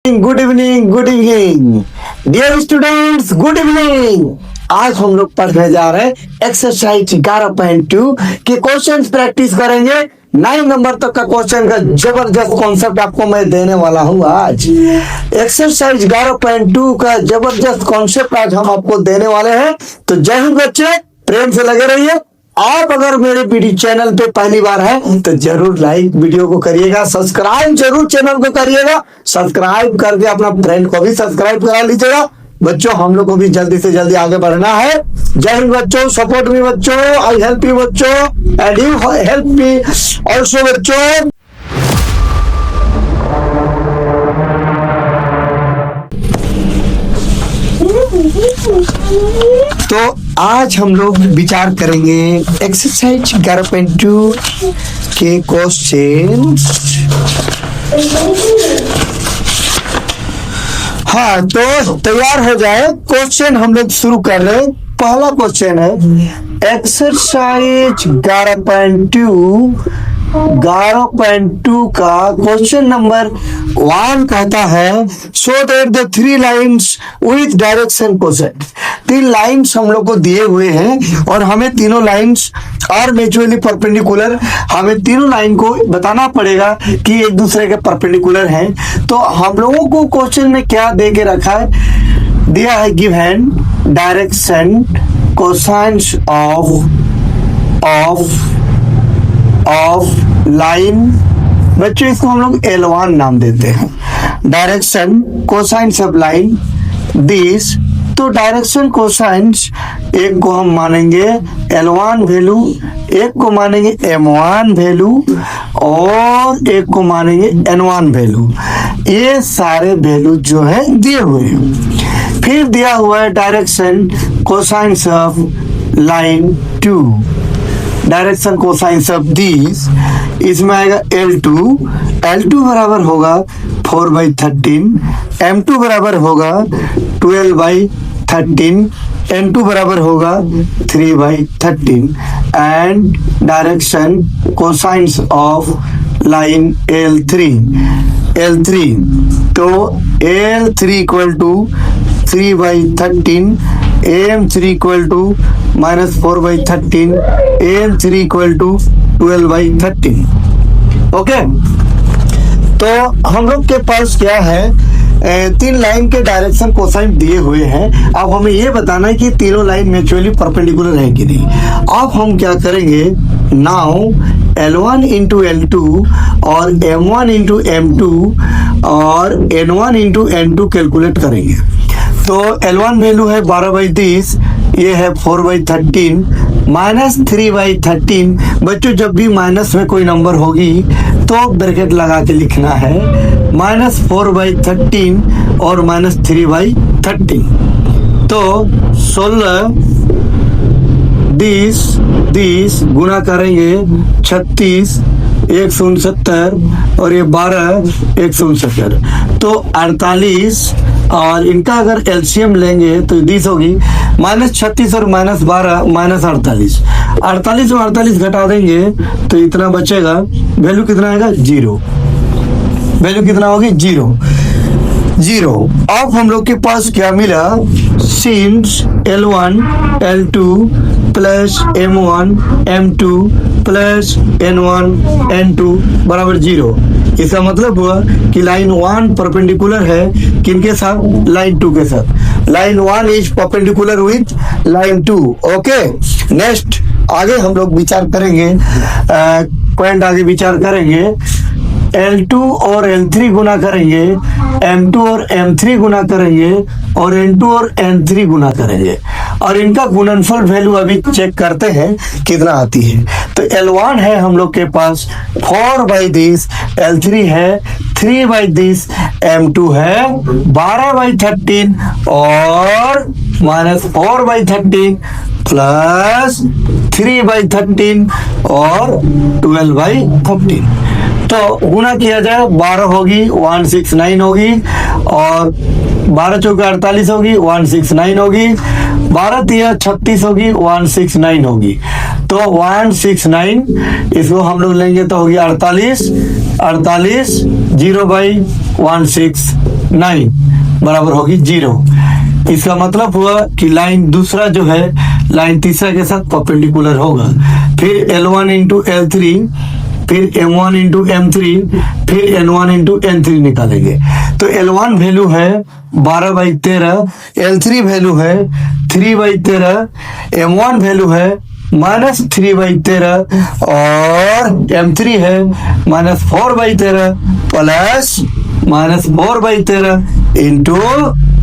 Good evening dear students, good evening. आज हम लोग पढ़ने जा रहे हैं एक्सरसाइज 11.2 के क्वेश्चंस प्रैक्टिस करेंगे। 9 नंबर तक का क्वेश्चन का जबरदस्त कॉन्सेप्ट आपको मैं देने वाला हूँ। आज एक्सरसाइज 11.2 का जबरदस्त कॉन्सेप्ट आज हम आपको देने वाले हैं। तो जय हिंद बच्चे, प्रेम से लगे रहिए। आप अगर मेरे वीडियो चैनल पे पहली बार है तो जरूर लाइक वीडियो को करिएगा, सब्सक्राइब जरूर चैनल को करिएगा। सब्सक्राइब करके अपना फ्रेंड को भी सब्सक्राइब करा लीजिएगा। बच्चों, हम लोग को भी जल्दी से जल्दी आगे बढ़ना है। जय हिंद बच्चों, सपोर्ट मी बच्चों, आई हेल्प यू बच्चों and you help me also बच्चों। तो आज हम लोग विचार करेंगे एक्सरसाइज 11.2 के क्वेश्चन। हाँ, तो तैयार हो जाए, क्वेश्चन हम लोग शुरू कर रहे हैं। पहला क्वेश्चन है एक्सरसाइज 11.2 का क्वेश्चन नंबर 1 कहता है show that the 3 lines with direction quotient. 3 lines हम लोग को दिए हुए हैं और हमें तीनों लाइन्स और म्यूचुअली परपेंडिकुलर, हमें तीनों लाइन को बताना पड़ेगा कि एक दूसरे के परपेंडिकुलर हैं। तो हम लोगों को क्वेश्चन में क्या दे के रखा है, दिया है given direction cosines of line. बच्चों, इसको हम लोग L1 नाम देते हैं। Direction cosines of line this. तो डायरेक्शन कोसाइन्स एक को हम मानेंगे L1 वैल्यू, एक को मानेंगे M1 वैल्यू और एक को मानेंगे N1 वैल्यू। ये सारे वैल्यू जो है दिए हुए हैं। फिर दिया हुआ है direction cosines of line 2। Direction cosines of this, इसमें आएगा L2 बराबर होगा 4/13, M2 बराबर होगा 12/13, N2 बराबर होगा 3/13 and direction cosines of line L3। तो L3 equal to 3/13, AM3 equal to -4/13, AM3 equal to 12/13। Okay, तो हम लोग के पास क्या है, 3 लाइन के डायरेक्शन कोसाइन दिए हुए हैं। अब हमें ये बताना है कि तीनों लाइन म्यूचुअली परपेंडिकुलर है कि नहीं। अब हम क्या करेंगे, नाउ L1 इंटू L2 और M1 इंटू M2 और N1 इंटू N2 कैलकुलेट करेंगे। तो L1 वैल्यू है 12/30, ये है 4/13 -3/13। बच्चों, जब भी माइनस में कोई नंबर होगी तो ब्रैकेट लगा के लिखना है, -4/13 और -3/13। तो 16 20 गुना करेंगे 36 169 और ये 12 169, तो 48। और इनका अगर एलसीएम लेंगे तो 20 होगी, -36 और -12 -48। 48 और 48 घटा देंगे तो इतना बचेगा, वैल्यू कितना आएगा 0। वैल्यू कितना होगी 0। अब हम लोग के पास क्या मिला, since L1 L2 plus M1 M2 plus N1 N2 बराबर 0। इसका मतलब हुआ कि लाइन 1 परपेंडिकुलर है किनके साथ, लाइन 2 के साथ। Line 1 is perpendicular with line 2। Okay, next आगे हम लोग विचार करेंगे, पॉइंट आगे विचार करेंगे। L2 और L3 गुना करेंगे, M2 और M3 गुना करेंगे और N2 और N3 गुना करेंगे और इनका गुणनफल वैल्यू अभी चेक करते हैं कितना आती है। तो L1 है हम लोग के पास 4/30, L3 है 3/30, M2 है 12/13 और -4/13 प्लस 3/13 और 12/13। तो गुना किया जाए 12 होगी 169 होगी और 12 चौके 48 होगी 169 होगी, 12 तिया 36 होगी 169 होगी। तो 169 इसको हम लोग लेंगे तो होगी 48 48 0/169 बराबर होगी 0। इसका मतलब हुआ कि लाइन दूसरा जो है लाइन तीसरा के साथ परपेंडिकुलर होगा। फिर L1 इंटू L3, फिर M1 इंटू M3, फिर N1 इंटू N3 निकालेंगे। तो L1 वैल्यू है 12/13, L3 वैल्यू है 3/13, M1 वैल्यू है -3/13 और M3 है -4/13 प्लस -4/13 इंटू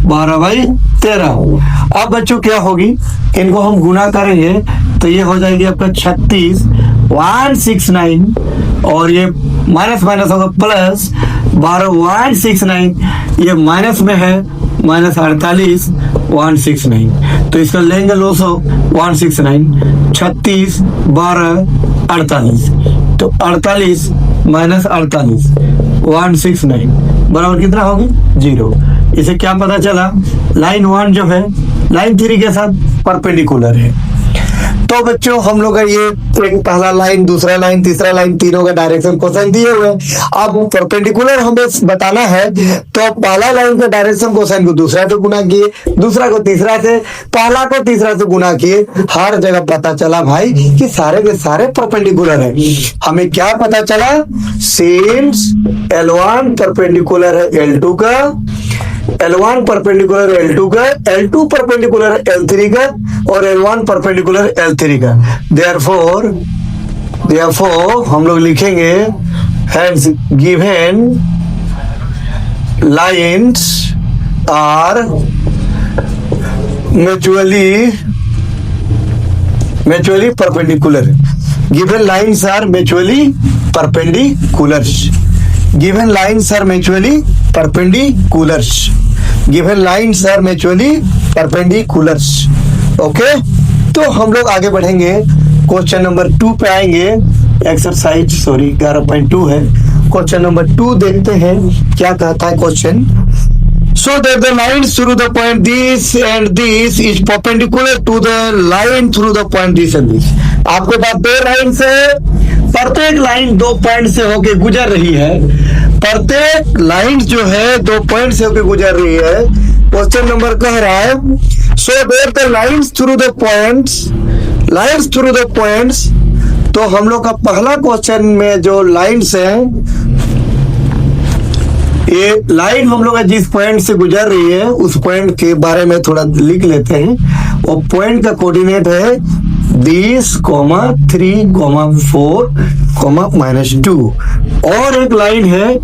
12/13। अब बच्चों क्या होगी, इनको हम गुना करेंगे तो ये हो जाएगी आपका 36,169 और ये माइनस माइनस होगा प्लस 12,169, ये माइनस में है -48,169। तो इसका लेंगे लोसो 169, 36, 12, 48। तो 48 माइनस 48 169 बराबर कितना होगी 0। इसे क्या पता चला, लाइन 1 जो है लाइन 3 के साथ परपेंडिकुलर है। तो बच्चों हम लोग का ये एक पहला लाइन, दूसरा लाइन, तीसरा लाइन, तीनों का डायरेक्शन क्वेश्चन दिए हुए हैं। अब परपेंडिकुलर हमें बताना है तो पहला लाइन का डायरेक्शन क्वेश्चन को दूसरा से गुना किए, दूसरा को तीसरा से, पहला को तीसरा से गुना किए। हर जगह पता चला भाई कि सारे के सारे परपेंडिकुलर है। हमें क्या पता चला, सिंस L1 परपेंडिकुलर है L2 का, L1 परपेंडिकुलर L2 का, L2 परपेंडिकुलर L3 का और L1 परपेंडिकुलर L3 का। therefore हम लोग लिखेंगे hence given lines are mutually perpendicular. Given lines are mutually perpendicular. Given lines are mutually perpendicular. Given lines are mutually perpendicular. Okay, तो हम लोग आगे बढ़ेंगे, क्वेश्चन नंबर 2 पे आएंगे। एक्सरसाइज 11.2 है। क्वेश्चन नंबर 2 देखते हैं क्या कहता है question. So that the lines through the point this and this is perpendicular to the line through the point this and this. आपके पास दो लाइन से, प्रत्येक लाइन 2 पॉइंट से होके गुजर रही है। प्रत्येक लाइन जो है 2 पॉइंट से होके गुजर रही है। क्वेश्चन नंबर कह रहा है so that the lines through the points, तो हम लोग का पहला क्वेश्चन में जो लाइन्स है, ये लाइन हम लोग जिस पॉइंट से गुजर रही है उस पॉइंट के बारे में थोड़ा लिख लेते हैं। वो पॉइंट का कोऑर्डिनेट है 20, 3, 4, -2। और एक लाइन है,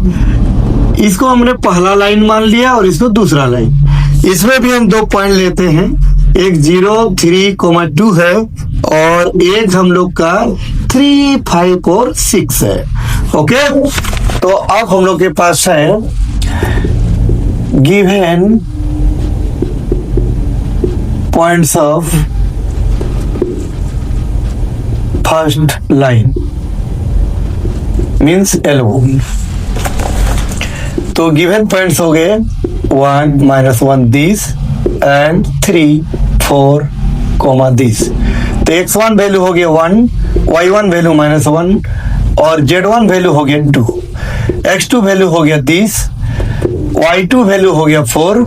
इसको हमने पहला लाइन मान लिया और इसको दूसरा लाइन। इसमें भी हम 2 पॉइंट लेते हैं, एक 0, 3, 2 है और एक हम लोग का 3, 5 और 6 है। ओके, तो अब हम लोग के पास है given points of first line means L1। तो गिवन पॉइंट्स हो गए 1, -1 दिस एंड 3, 4, दिस। तो x1 वैल्यू हो गया 1, y1 वैल्यू -1 और z1 वैल्यू हो गया 2, x2 वैल्यू हो गया दिस, y2 वैल्यू हो गया 4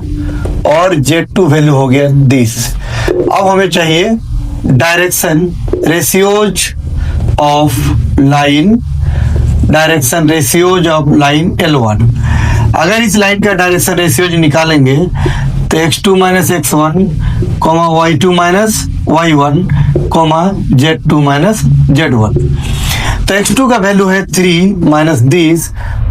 और z2 वैल्यू हो गया दिस। अब हमें चाहिए direction ratios of line, direction ratios of line L1। अगर इस लाइन का डायरेक्शन रेशियोज निकालेंगे तो x2 - x1, y2 - y1, z2 - z1। तो x2 का वैल्यू है 3 माइनस दिस,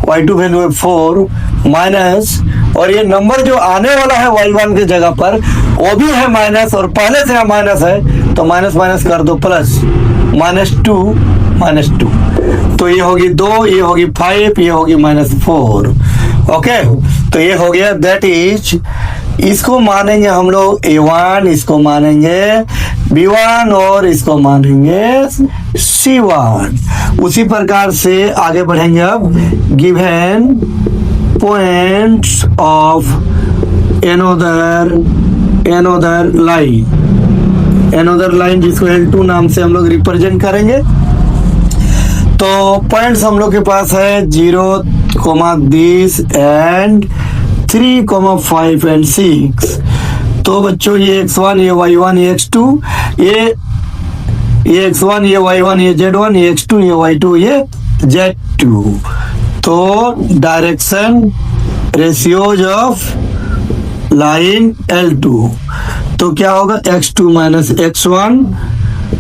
y2 वैल्यू है 4 माइनस, और ये नंबर जो आने वाला है y1 के जगह पर वो भी है माइनस और पहले से माइनस है तो माइनस माइनस कर दो प्लस, -2 तो ये होगी 2, ये होगी 5, ये होगी -4। ओके, तो ये हो गया, दैट इज, इसको मानेंगे हम लोग A1, इसको मानेंगे B1 और इसको मानेंगे C1। उसी प्रकार से आगे बढ़ेंगे। अब given points of another line जिसको L2 नाम से हम लोग रिप्रेजेंट करेंगे। तो पॉइंट्स हम लोग के पास है 0, दिस एंड 3, 5 एंड 6। तो बच्चों ये x1, ये y1, ये x2, ये x1, ये y1, ये z1, ये x2, ये y2, ये z2। तो direction ratios of line L2, तो क्या होगा x2 minus x1,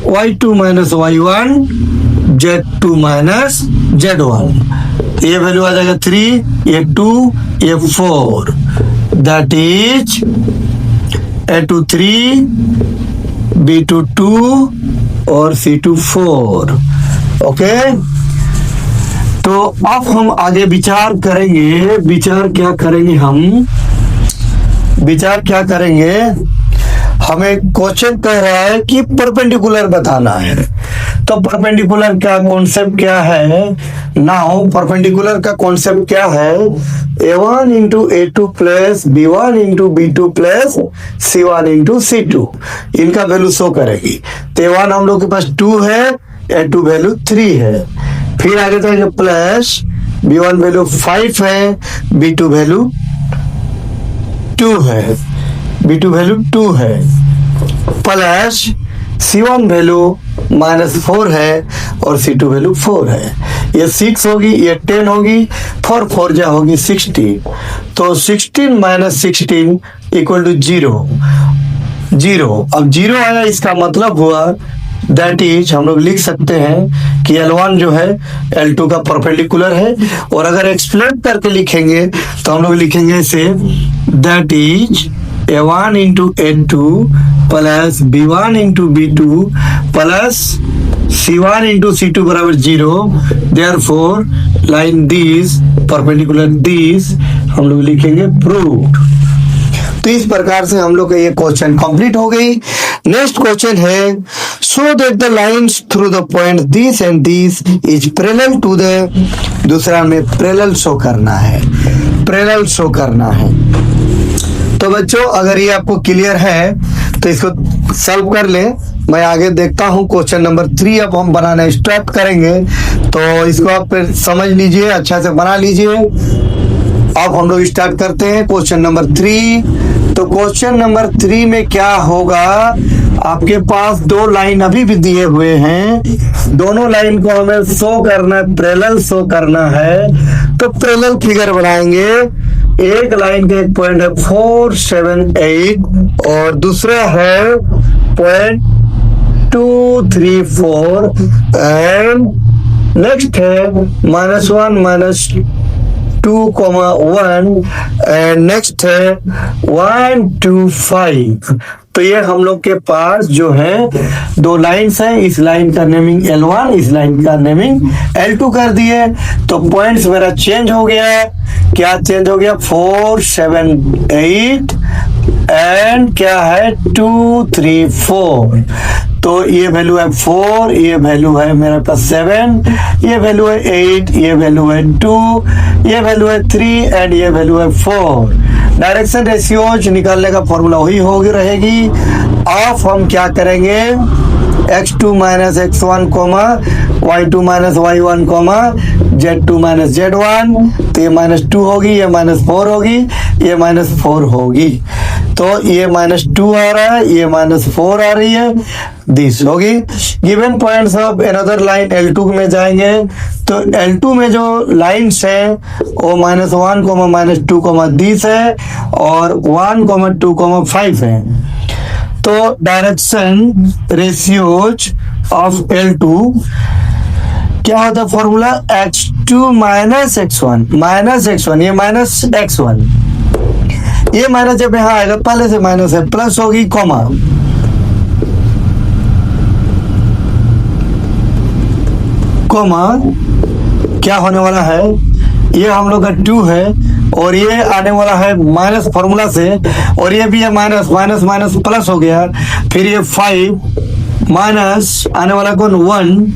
y2 minus y1, z2 minus z1। ये वैल्यू आ जाएगा 3, ये 2, ये 4, दैट इज A2 3, B2 2 और C2 4। ओके, तो अब हम आगे विचार करेंगे। विचार क्या करेंगे हमें क्वेश्चन कह रहा है कि परपेंडिकुलर बताना है। तो परपेंडिकुलर का कॉन्सेप्ट क्या है? नाउ परपेंडिकुलर का कॉन्सेप्ट क्या है? A1 into A2 plus B1 into B2 plus C1 into C2, इनका वैल्यू शो करेगी। तो A1 हम लोग के पास 2 है, A2 वैल्यू 3 है, फिर आगे जाएंगे प्लस B1 वैल्यू 5 है, B2 वैल्यू 2 है, B2 वैल्यू 2 है, प्लस C1 वैल्यू -4 है और C2 वैल्यू 4 है। ये 6 होगी, ये 10 होगी, 4 4 जा होगी 16। तो 16 माइनस 16 इक्वल टू 0। अब 0 आया, इसका मतलब हुआ दैट इज हम लोग लिख सकते हैं कि L1 जो है L2 का परपेंडिकुलर है। और अगर एक्सप्लेन करके लिखेंगे तो हम लोग लिखेंगे इसे that is A1 into A2 plus B1 into B2 plus C1 into C2 बराबर 0। Therefore line this perpendicular this हम लोग लिखेंगे प्रूव्ड। तो इस प्रकार से हम लोग का ये क्वेश्चन कंप्लीट हो गई। नेक्स्ट क्वेश्चन है show that the lines through the point this and this is parallel to the, दूसरा में पैरेलल शो करना है। तो बच्चों अगर ये आपको क्लियर है तो इसको सॉल्व कर ले। मैं आगे देखता हूँ क्वेश्चन नंबर 3 अब हम बनाना स्टार्ट करेंगे, तो इसको आप फिर समझ लीजिए, अच्छा से बना लीजिए। अब हम लोग स्टार्ट करते हैं क्वेश्चन नंबर 3। तो क्वेश्चन नंबर 3 में क्या होगा, आपके पास 2 लाइन अभी भी दिए हुए हैं, दोनों लाइन को हमें शो करना है, पैरेलल शो करना है। तो पैरेलल फिगर बनाएंगे। एक लाइन का एक पॉइंट है 4 7 8 और दूसरा है पॉइंट 2 3 4 एंड नेक्स्ट है -1 -2, 1 एंड नेक्स्ट है 1 2 5। तो ये हम लोग के पास जो है 2 लाइन्स हैं। इस लाइन का नेमिंग L1, इस लाइन का नेमिंग L2 कर दिए। तो पॉइंट्स मेरा चेंज हो गया है। क्या चेंज हो गया? 4 7 8 एंड क्या है 2 3 4। तो ये वैल्यू है 4, ये वैल्यू है मेरे पास 7, ये वैल्यू है 8, ये वैल्यू है 2, ये वैल्यू है 3 एंड ये वैल्यू है 4। डायरेक्शन रेशियोज निकालने का फॉर्मूला वही होगी रहेगी। अब हम क्या करेंगे, x2 minus x1 y2 minus y1 z2 minus z1। तो ये -2 होगी, ये -4 होगी, ये -4 होगी। तो ये -2 आ रहा है, ये -4 आ रही है, दिस होगी। Given points of another line L2 में जाएंगे। तो L2 में जो लाइन्स हैं वो -1, -2, दिस है और 1, 2, 5 है। तो डायरेक्शन रेशियोज ऑफ L2 क्या होता है फॉर्मूला, x2 माइनस x1, ये माइनस x1, ये माइनस जब यहाँ आएगा पहले से माइनस है, प्लस होगी कॉमा, क्या होने वाला है, ये हम लोग का 2 है और ये आने वाला है माइनस फॉर्मूला से, और ये भी है माइनस माइनस प्लस हो गया, फिर ये 5 माइनस आने वाला कौन 1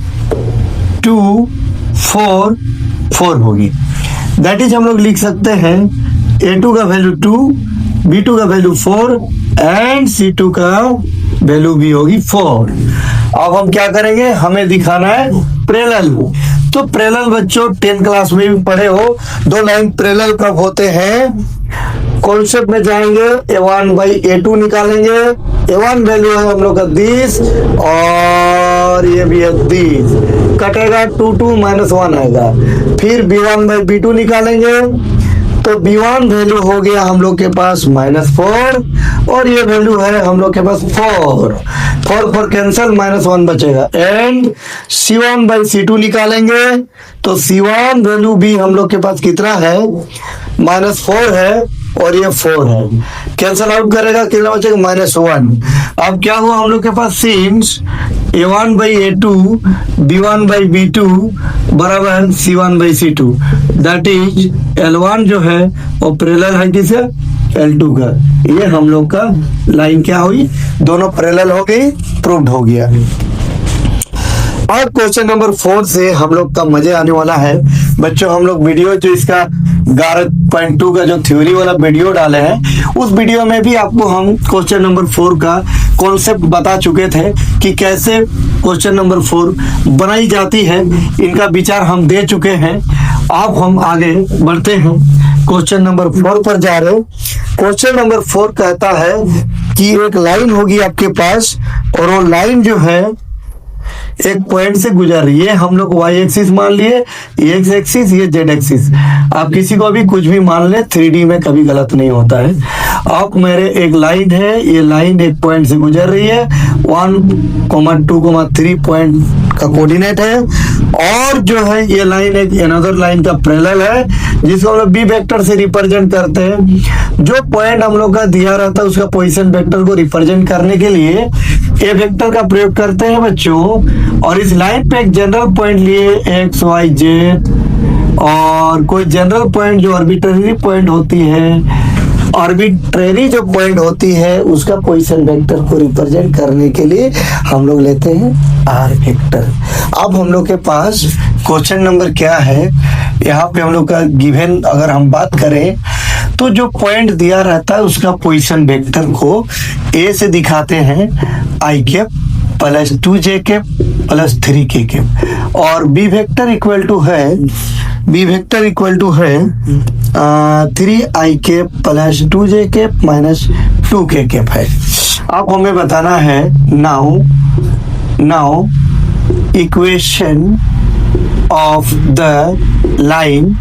2 4 होगी। दैट इज हम लोग लिख सकते हैं A2 का वैल्यू 2, B2 का वैल्यू 4 एंड C2 का वैल्यू भी होगी 4। अब हम क्या करेंगे, हमें दिखाना है पैरेलल। तो पैरेलल बच्चों 10th क्लास में भी पढ़े हो, दो लाइन पैरेलल कब होते हैं? कॉन्सेप्ट में जाएंगे, A1 बाई A2 निकालेंगे। A1 वैल्यू है हम लोग का 10 और ये भी है 10, कटेगा 2 2 -1 आएगा। फिर B1 बाई B2 निकालेंगे, तो B1 वैल्यू हो गया हम लोग के पास -4 और ये वैल्यू है हम लोग के पास 4 4 कैंसल, -1 बचेगा। एंड C1 बाई C2 निकालेंगे, तो C1 वैल्यू भी हम लोग के पास कितना है? -4 है और ये 4 है, कैंसल आउट करेगा, कितना बचेगा? -1। अब क्या हुआ हम लोग के पास? Since A1 by A2 B1 by B2 बराबर C1 by C2, that is L1 जो है वो पैरेलल है किसे? L2 का। ये हम लोग का लाइन क्या हुई? दोनों पैरेलल हो गई, प्रूव्ड हो गया। और क्वेश्चन नंबर 4 से हम लोग का मजे आने वाला है बच्चों। हम लोग वीडियो जो इसका 11.2 का जो थ्योरी वाला वीडियो डाले हैं, उस वीडियो में भी आपको हम क्वेश्चन नंबर 4 का कॉन्सेप्ट बता चुके थे कि कैसे क्वेश्चन नंबर 4 बनाई जाती है, इनका विचार हम दे चुके हैं। अब हम आगे बढ़ते हैं, क्वेश्चन नंबर 4 पर जा रहे हैं। क्वेश्चन नंबर 4 कहता है कि एक लाइन होगी आपके पास और वो लाइन जो है एक पॉइंट से गुजर रही है। हम लोग y एक्सिस मान लिए, x एक्सिस, ये z एक्सिस। आप किसी को भी कुछ भी मान ले, 3D में कभी गलत नहीं होता है। अब मेरे एक लाइन है, ये लाइन एक पॉइंट से गुजर रही है, 1, 2, 3 पॉइंट का कोऑर्डिनेट है, और जो है ये लाइन एक अनदर लाइन का पैरेलल है, जिसको हम लोग बी वेक्टर से रिप्रेजेंट करते हैं। जो पॉइंट हम लोग का दिया रहता है उसका पोजीशन वेक्टर को रिप्रेजेंट करने के लिए ए वेक्टर का प्रयोग करते हैं बच्चों। और इस लाइन पे एक जनरल पॉइंट लिए x y z, और कोई जनरल पॉइंट जो आर्बिट्रेरी पॉइंट होती है, आर्बिट्रेरी जो पॉइंट होती है उसका पोजीशन वेक्टर को रिप्रेजेंट करने के लिए हम लोग लेते हैं आर वेक्टर। अब हम लोग के पास क्वेश्चन नंबर क्या है, यहाँ पे हम लोग का गिवन अगर हम बात करें तो जो पॉइंट दिया रहता है उसका पोजीशन वेक्टर को ए से दिखाते हैं I cap plus 2j cap plus 3k cap, और बी वेक्टर इक्वल टू है 3i cap plus 2j cap minus 2k cap है। अब हमें बताना है now equation of the line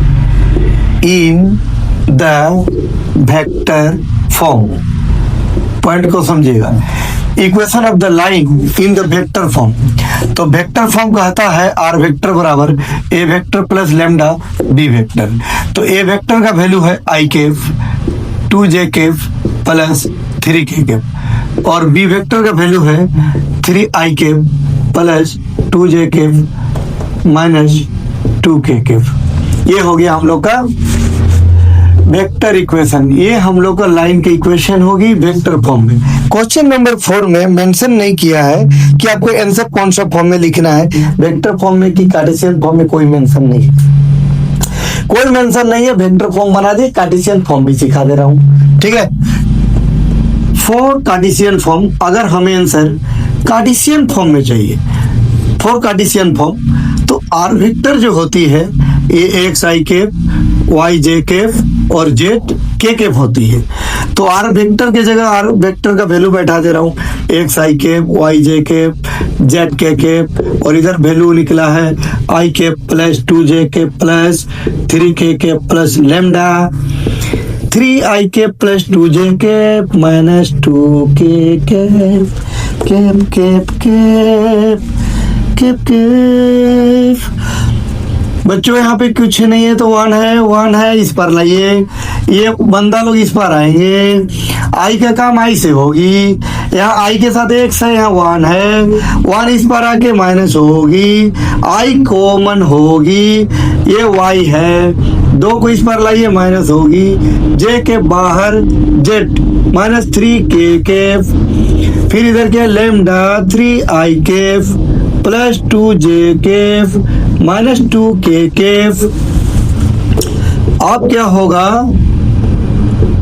in the vector form. Point को समझिएगा, equation of the line in the vector form. तो वेक्टर फॉर्म कहता है आर वेक्टर बराबर A vector plus lambda B vector. तो ए वेक्टर का वैल्यू है I cap 2j cap plus 3k cap, और बी वेक्टर का वैल्यू है 3i cap plus 2j cap minus 2k cap. ये हो गया हम लोग का वेक्टर इक्वेशन। ये हम लोग का लाइन की इक्वेशन होगी वेक्टर फॉर्म में। क्वेश्चन नंबर 4 में मेंशन नहीं किया है कि आपको आंसर कौन सा फॉर्म में लिखना है, वेक्टर फॉर्म में कि कार्टेशियन फॉर्म में, कोई मेंशन नहीं है, कोई मेंशन नहीं है। वेक्टर फॉर्म बना दिए, कार्टेशियन फॉर्म भी सिखा दे रहा हूं, ठीक है। फॉर कार्टेशियन फॉर्म, अगर हमें आंसर कार्टेशियन फॉर्म में चाहिए, फॉर कार्टेशियन फॉर्म, तो आर वेक्टर जो होती है ये x I cap, Y J cap और जेड के कैप होती है। तो आर वेक्टर की जगह आर वेक्टर का वैल्यू बैठा दे रहा हूँ, X I cap, Y J cap, Z K cap, और इधर वैल्यू निकला है I cap plus 2j cap plus 3k cap plus lambda 3i cap plus 2j cap minus 2k cap cap cap cap cap cap. बच्चों यहाँ पे कुछ नहीं है तो 1 है, इस पर लाइए, ये बंदा लोग इस पर आएंगे, आई का काम आई से होगी, यहाँ आई के साथ x है, यहाँ 1 है, 1 इस पर आके माइनस होगी, आई कॉमन होगी, ये y है, 2 को इस पर लाइए माइनस होगी, j के बाहर z माइनस 3k कैप, फिर इधर क्या lambda 3i cap plus 2j cap minus 2k cap. अब क्या होगा,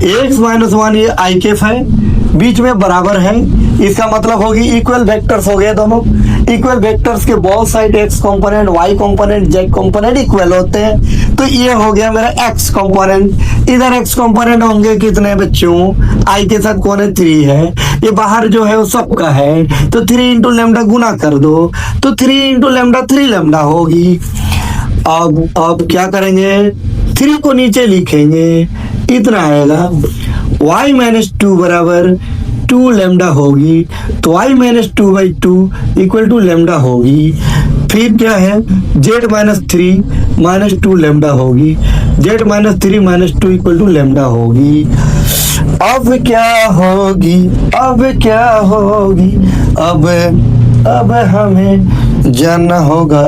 x माइनस 1 ये आई कैप है, बीच में बराबर है, इसका मतलब होगी इक्वल वेक्टर्स हो गए दोनों, इक्वल वेक्टर्स के both side x component, y component, z component equal होते हैं। तो ये हो गया मेरा एक्स कंपोनेंट। इधर एक्स कंपोनेंट होंगे कितने बच्चों, आई के साथ कौन है 3 है, ये बाहर जो है वो सबका है, तो 3 इंटू लेमडा गुना कर दो, तो 3 इंटू लेमडा 3 लेमडा होगी। अब क्या करेंगे, 3 को नीचे लिखेंगे, इतना आएगा। y माइनस 2 बराबर 2 लेमडा होगी, तो y minus 2/2 equal to lambda होगी। फिर क्या है, z माइनस 3 माइनस 2 लेमडा होगी, z minus 3 minus 2 equal to lambda होगी। अब क्या होगी, अब क्या होगी, अब हमें जानना होगा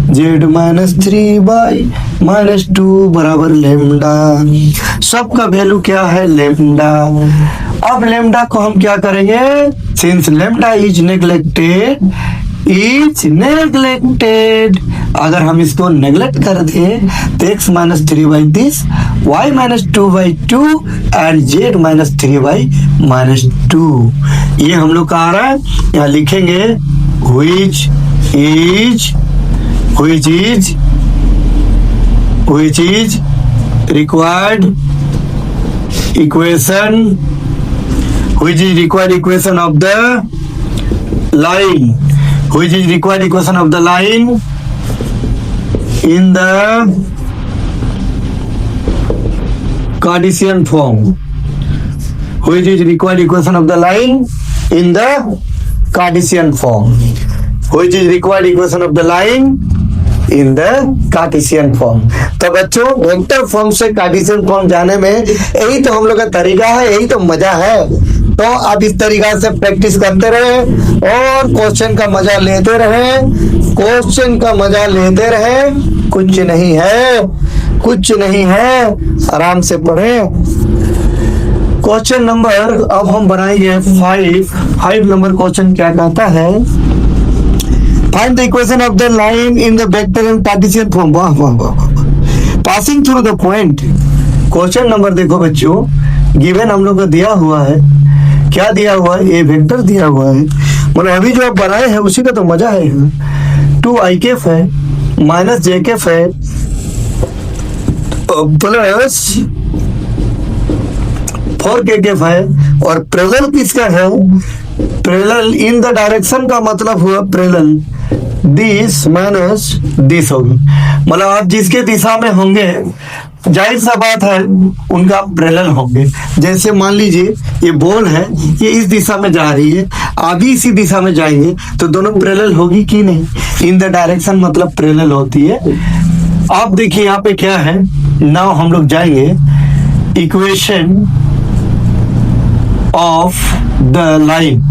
z माइनस 3/-2 बराबर लेमडा। सबका वैल्यू क्या है, लेमडा। अब लेमडा को हम क्या करेंगे, सिंस लेमडा इज नेग्लेक्टेड, अगर हम इसको नेग्लेक्ट कर दें तो x minus 3/this, y minus 2/2 and z minus 3/-2। ये हम लोग का आ रहा है, यहाँ लिखेंगे which is required equation, which is required equation of the line, which is required equation of the line in the Cartesian form, which is required equation of the line in the Cartesian form, which is required equation of the line in the Cartesian form. तो बच्चों vector form से Cartesian form जाने में यही तो हम लोग का तरीका है, यही तो मजा है। तो आप इस तरीका से प्रैक्टिस करते रहे और क्वेश्चन का मजा लेते रहे, क्वेश्चन का मजा लेते रहे। कुछ नहीं है, कुछ नहीं है, आराम से पढ़े। क्वेश्चन नंबर अब हम बनाएंगे 5 नंबर क्वेश्चन क्या कहता है, find the equation of the line in the vector and Cartesian form। वाह वाह वाह, passing through the point। Question number देखो बच्चों, गिवन हम लोग को दिया हुआ है, क्या दिया हुआ है, ये वेक्टर दिया हुआ है, मतलब अभी जो आप बनाए हैं उसी का तो मजा है। 2i कैफ है माइनस जे कैफ है प्लस 4k कैफ है, और पैरेलल किसका है, पैरेलल इन द डायरेक्शन का मतलब हुआ पैरेलल दिस माइनस दिस होगी, मतलब आप जिसके दिशा में होंगे जाहिर सा बात है उनका पैरेलल होंगे। जैसे मान लीजिए ये बॉल है, ये इस दिशा में जा रही है, आप भी इसी दिशा में जाएंगे, तो दोनों पैरेलल होगी कि नहीं, इन द डायरेक्शन मतलब पैरेलल होती है। आप देखिए यहाँ पे क्या है, नाउ हम लोग जाएंगे equation of the line,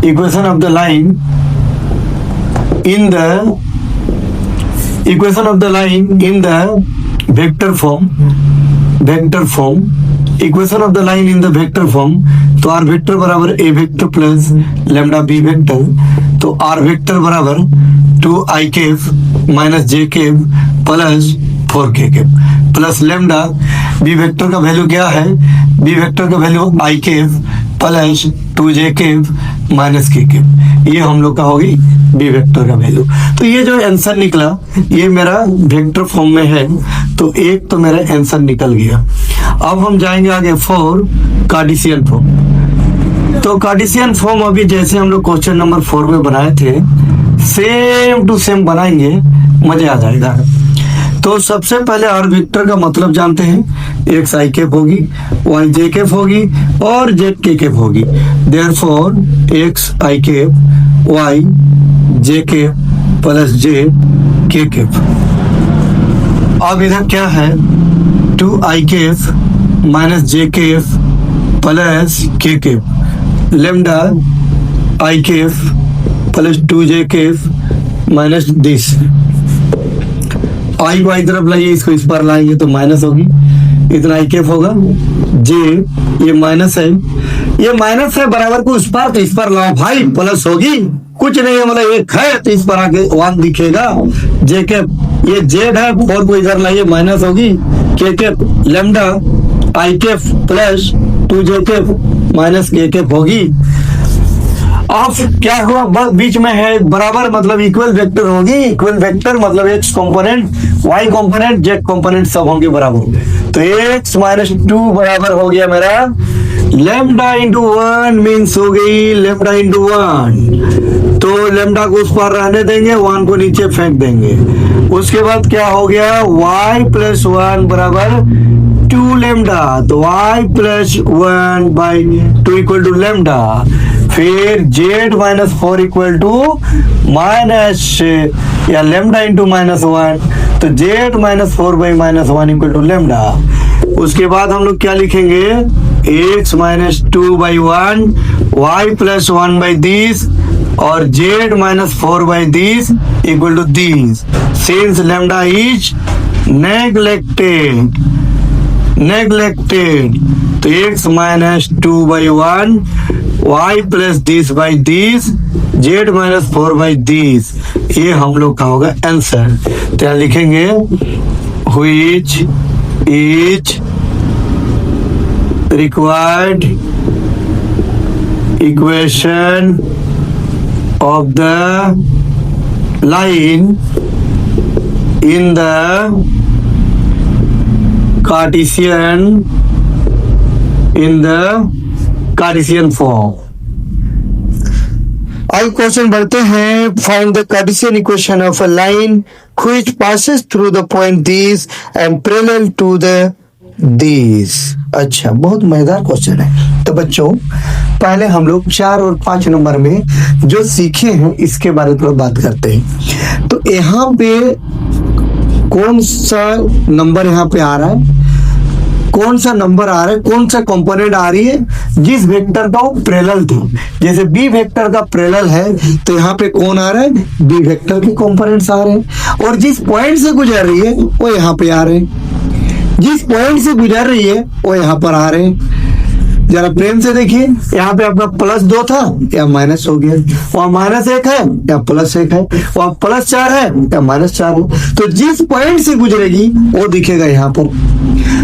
equation of the line in the equation of the line in the vector form, equation of the line in the vector form। तो r वेक्टर बराबर a vector plus lambda b vector, तो r vector बराबर 2i Kaif minus j Kaif plus 4k Kaif plus lambda b vector का value क्या है, b vector का value i Kaif plus 2j Kaif minus k Kaif, ये हम लोग का होगी बी वेक्टर का वैल्यू। तो ये जो आंसर निकला ये मेरा वेक्टर फॉर्म में है, तो एक तो मेरा आंसर निकल गया। अब हम जाएंगे आगे 4 कार्टेशियन फॉर्म। तो कार्टेशियन फॉर्म अभी जैसे हम लोग क्वेश्चन नंबर 4 में बनाए थे सेम टू सेम बनाएंगे, मजा आ जाएगा। तो सबसे पहले आर वेक्टर का मतलब जानते हैं, एक्स आई कैप होगी, वाई जे कैप होगी और जेड के कैप होगी। Therefore X I cap Y J cap plus J K cap. अब इधर क्या है, 2i cap minus J cap plus K cap lambda I cap plus 2j cap minus this. I को I तरफ लाइए, इसको इस पर लाएंगे तो माइनस होगी, इतना आई कैफ होगा, जे ये माइनस है बराबर को उस पर, तो इस पर लाओ भाई प्लस होगी, कुछ नहीं है मतलब एक है तो इस पर आके 1 दिखेगा। जे कैप ये जेड है, 4 को इधर लाइए माइनस होगी, के कैप लेमडा आई cap plus 2j cap minus k cap होगी। अब क्या हुआ, बीच में है बराबर, मतलब इक्वल वेक्टर होगी। इक्वल वेक्टर मतलब x component, y component, z component सब होंगे बराबर। तो एक्स माइनस 2 बराबर हो गया मेरा लेमडा इंटू 1 मीन्स हो गई लेमडा इंटू 1। तो लेमडा को उस पर रहने देंगे, 1 को नीचे फेंक देंगे। उसके बाद क्या हो गया, y प्लस 1 बराबर 2 लेमडा। तो y plus 1 by 2 equal to lambda. फिर z minus 4 equal to minus या लेमडा इंटू माइनस 1। तो z minus 4 by minus 1 equal to lambda. उसके बाद हम लोग क्या लिखेंगे, x minus 2 by 1, y plus 1 by this और z minus 4 by this equal to this. Since lambda is neglected, तो x minus 2 by 1, y plus this by this, z minus 4 by this, ये हम लोग का होगा आंसर। तो यहाँ लिखेंगे which is required equation of the line in the Cartesian form। अब क्वेश्चन बढ़ते हैं, find the Cartesian equation of a line which passes through the point this and parallel to the this। अच्छा, बहुत मजेदार question है। तो बच्चों पहले हम लोग 4 और 5 नंबर में जो सीखे हैं इसके बारे में बात करते हैं। तो यहाँ पे कौन सा नंबर यहाँ पे आ रहा है, कौन सा नंबर आ रहा है, कौन सा कंपोनेंट आ रही है जिस वेक्टर का वो पैरेलल था। जैसे बी वेक्टर का पैरेलल है तो यहाँ पे कौन आ रहा है, बी वेक्टर के कंपोनेंट्स आ रहे हैं। और जिस पॉइंट से गुजर रही है वो यहाँ पे आ रहे हैं, जिस पॉइंट से गुजर रही है वो यहाँ पर आ रहे हैं। जरा प्रेम से देखिए, यहाँ पे आपका प्लस 2 था या माइनस हो गया, वहां माइनस 1 है या प्लस 1 है, वहां प्लस 4 है या माइनस 4 है। तो जिस पॉइंट से गुजरेगी वो दिखेगा यहाँ पर।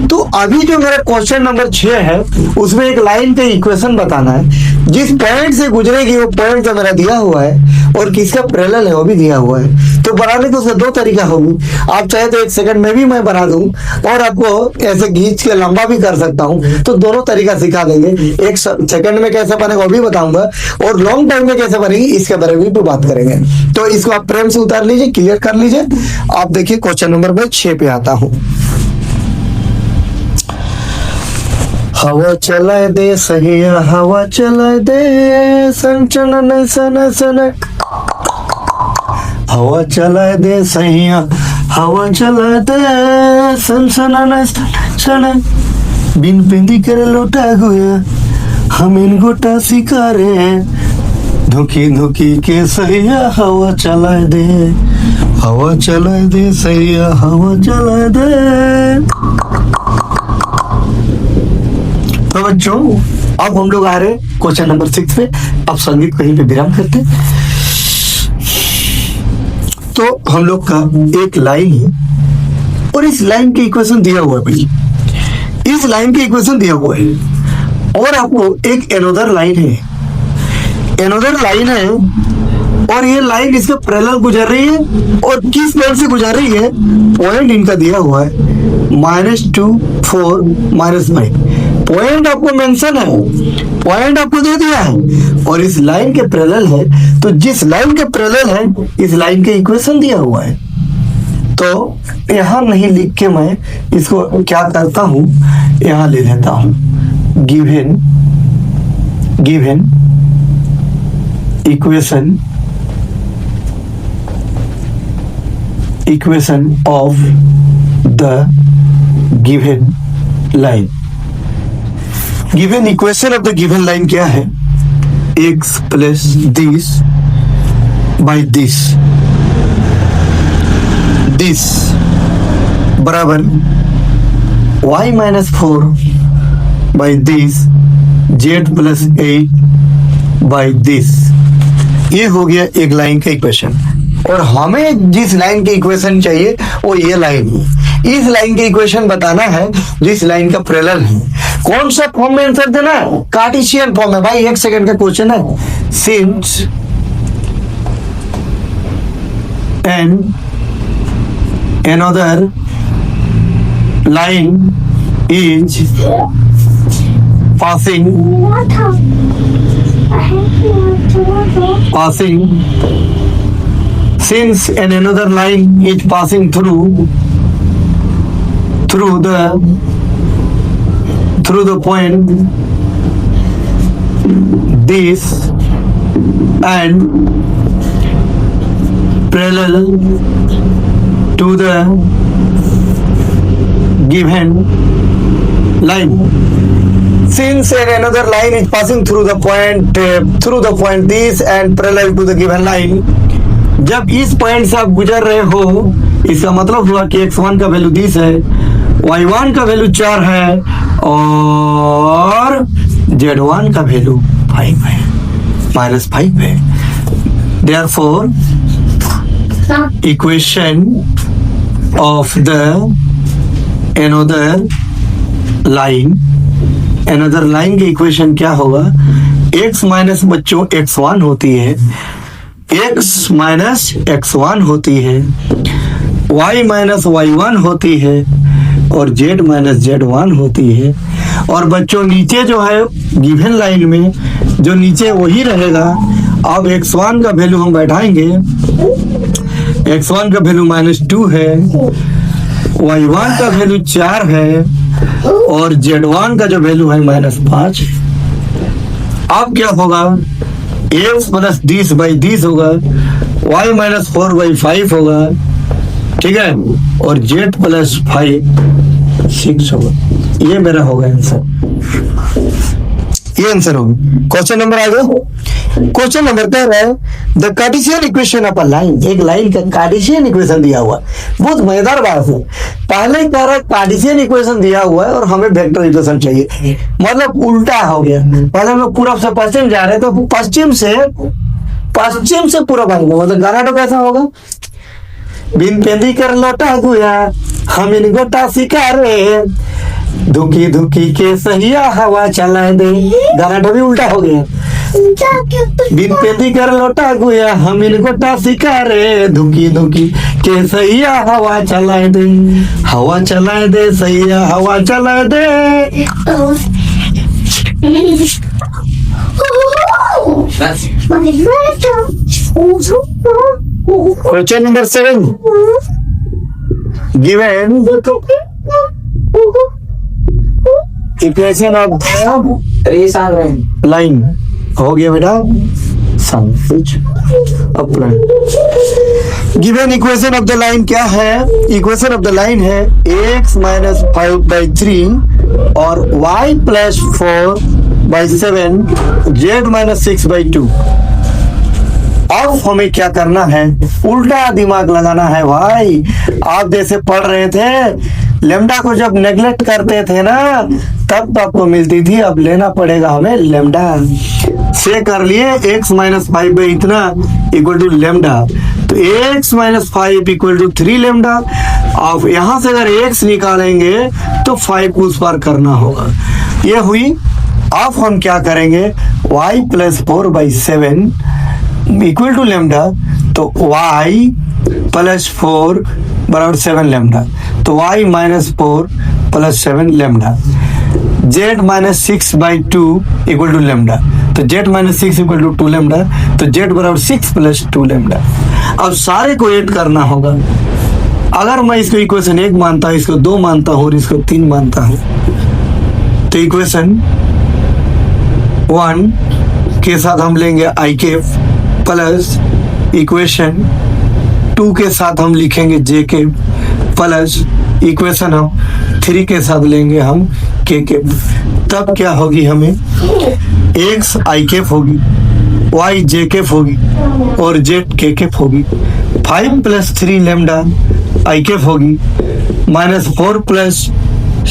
तो अभी जो मेरा क्वेश्चन नंबर 6 है उसमें एक लाइन का इक्वेशन बताना है। जिस पॉइंट से गुजरेगी वो पॉइंट तो मेरा दिया हुआ है और किसका पैरेलल है वो भी दिया हुआ है। तो बनाने का उसका 2 तरीका होगी। आप चाहे तो 1 सेकंड में भी मैं बना दूं और आपको ऐसे खींच के लंबा भी कर सकता हूं। तो दोनों तरीका सिखा देंगे। 1 सेकंड में कैसे बनेगा वो भी बताऊंगा और लॉन्ग टाइम में कैसे बनेगी इसके बारे में भी बात करेंगे। तो इसको आप प्रेम से उतार लीजिए, क्लियर कर लीजिए। आप देखिए क्वेश्चन नंबर में 6 पे आता हूं। हवा चलाए दे सहिया, हवा चलाए दे संचलन सन सनक, हवा चलाए दे सहिया, हवा चलाए दे संचलन सन, बिन पिंदी करे लोटा गोया हम इन गोटा शिकारे, धुकी धुकी के सहिया हवा चलाए दे, हवा चलाए दे सहिया, हवा चलाए दे। तो बच्चों अब हम लोग आ रहे क्वेश्चन नंबर 6 पे। अब संगीत कहीं पे विराम करते। तो हम लोग का एक लाइन है और इस लाइन के इक्वेशन दिया हुआ है भाई, इस लाइन के इक्वेशन दिया हुआ है। और आपको एक एनोदर लाइन है, एनोदर लाइन है और ये लाइन इसके पैरेलल गुजर रही है। और किस पॉइंट से गुजर रही है, पॉइंट इनका दिया हुआ है -2 4 -5। पॉइंट आपको मेंशन है, पॉइंट आपको दे दिया है और इस लाइन के पैरेलल है। तो जिस लाइन के पैरेलल है इस लाइन के इक्वेशन दिया हुआ है। तो यहां नहीं लिख के मैं इसको क्या करता हूं, यहां ले लेता हूं given equation of the given line. Given equation of the given line क्या है, x plus this by this बराबर y minus 4 by this z plus 8 by this. ये हो गया एक लाइन का इक्वेशन। और हमें जिस लाइन की इक्वेशन चाहिए वो ये लाइन है। इस लाइन की इक्वेशन बताना है जिस लाइन का पैरेलल है। कौन सा फॉर्म में आंसर देना है, कार्टेशियन फॉर्म है भाई। 1 सेकंड का क्वेश्चन है, since another line is passing since another line is passing through the point this and parallel to the given line. Since another line is passing through the point this and parallel to the given line, जब इस point से आप गुजर रहे हो, इसका मतलब हुआ कि x1 का वैल्यू 10 है, y1 का वैल्यू 4 है और z1 का वैल्यू 5 है, -5 है. Therefore, equation of the another line की इक्वेशन क्या होगा? x माइनस बच्चों x1 होती है, x माइनस x1 होती है, y माइनस y1 होती है और z माइनस z1 होती है. और बच्चों नीचे जो है गिवन लाइन में जो नीचे वही रहेगा. अब x1 का वैल्यू हम बैठाएंगे, x1 का वैल्यू -2 है, y1 का वैल्यू 4 है और z1 का जो वैल्यू है -5. अब क्या होगा? x प्लस 10/10 होगा, y माइनस 4/5 होगा, ठीक है, और z प्लस 5 6 होगा. ये मेरा होगा आंसर, ये आंसर होगा. क्वेश्चन नंबर आगे. क्वेश्चन नंबर कह रहा है the Cartesian equation of a line. एक लाइन का कार्टेशियन इक्वेशन दिया हुआ है. बहुत मजेदार बात है. पहले कह रहा है कार्टेशियन इक्वेशन दिया हुआ है और हमें वेक्टर इक्वेशन चाहिए, मतलब उल्टा हो गया. पहले हम लोग पूरब से पश्चिम जा रहे हैं तो पश्चिम से पूरब आएंगे, मतलब गाना तो कैसा होगा? बिन पेंदी कर लौटा गुया हम इन गोटा शिकारे, धुकी धुकी के सहिया हवा चला दे. गाना तो भी उल्टा हो गया. बिन पेंदी कर लौटा गुया हम इन गोटा शिकारे, धुकी धुकी के सहिया हवा चलाए दे, हवा चलाए दे सहिया हवा चलाए दे. Question number 7 given equation of line हो गया बेटा. Given equation of the line क्या है? इक्वेशन ऑफ द लाइन है x माइनस 5/3 और y प्लस 4/7 z माइनस 6/2. अब हमें क्या करना है? उल्टा दिमाग लगाना है भाई. आप जैसे पढ़ रहे थे, लेमडा को जब नेग्लेक्ट करते थे ना तब तो आपको मिलती थी, अब लेना पड़ेगा हमें लेमडा. से कर लिए x माइनस 5 इतना इक्वल टू लेमडा, तो x minus 5 equal to 3 lambda. अब यहाँ से अगर x निकालेंगे तो 5 को उस पार करना होगा. ये हुई. अब हम क्या करेंगे? y plus 4/7 equal to lambda, तो y प्लस 4 बराबर 7 लेमडा, तो y minus 4 plus 7 lambda. z minus 6/2 equal to lambda, तो z minus 6 equal to 2 lambda, तो z बराबर 6 प्लस 2 लेमडा. अब सारे को ऐड करना होगा. अगर मैं इसको इक्वेशन 1 मानता हूँ, इसको 2 मानता हूँ और इसको 3 मानता हूँ, तो इक्वेशन 1 के साथ हम लेंगे i कैप प्लस इक्वेशन 2 के साथ हम लिखेंगे j कैप प्लस इक्वेशन हम 3 के साथ लेंगे हम k कैप. तब क्या होगी? हमें x i कैप होगी, y j कैप होगी और z k कैप होगी. 5 प्लस 3 लेमडा i कैप होगी, -4 प्लस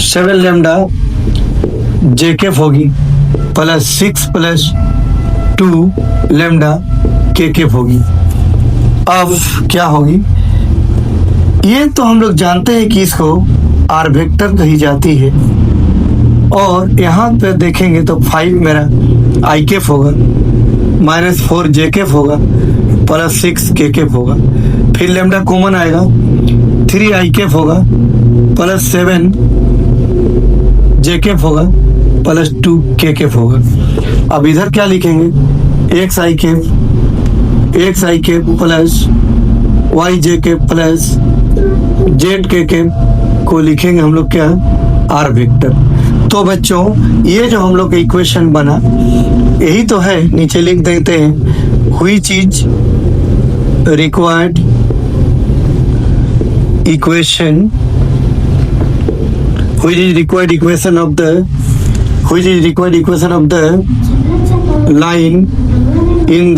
7 लेमडा j कैप होगी, plus 6 plus 2 lambda k cap होगी. अब क्या होगी? ये तो हम लोग जानते हैं कि इसको आर वेक्टर कही जाती है, और यहाँ पे देखेंगे तो 5 मेरा आई कैप होगा, -4 जे कैप होगा प्लस 6 के कैप होगा। फिर लेमडा कॉमन आएगा, 3 आई कैप होगा प्लस 7 जे कैप होगा प्लस 2 के कैप होगा। अब इधर क्या लिखेंगे, x I cap plus Y J cap plus Z K cap को लिखेंगे हम लोग क्या, आर वेक्टर। तो बच्चों ये जो हम लोग का इक्वेशन बना यही तो है, नीचे लिख देते हैं which is required equation, which is required equation of the line in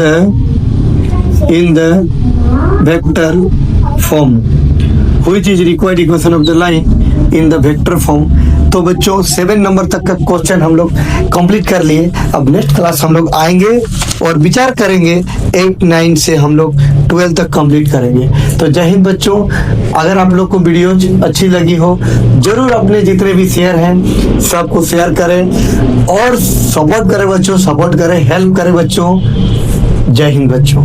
the vector form, which is required equation of the line in the vector form। तो बच्चों 7 नंबर तक का क्वेश्चन हम लोग कंप्लीट कर लिए। अब नेक्स्ट क्लास हम लोग आएंगे और विचार करेंगे 8, 9 से हम लोग 12 तक कंप्लीट करेंगे। तो जय हिंद बच्चों, अगर आप लोग को वीडियो अच्छी लगी हो जरूर अपने जितने भी शेयर हैं सबको शेयर करें और सपोर्ट करें बच्चों, सपोर्ट करें, हेल्प करें बच्चों। जय हिंद बच्चों।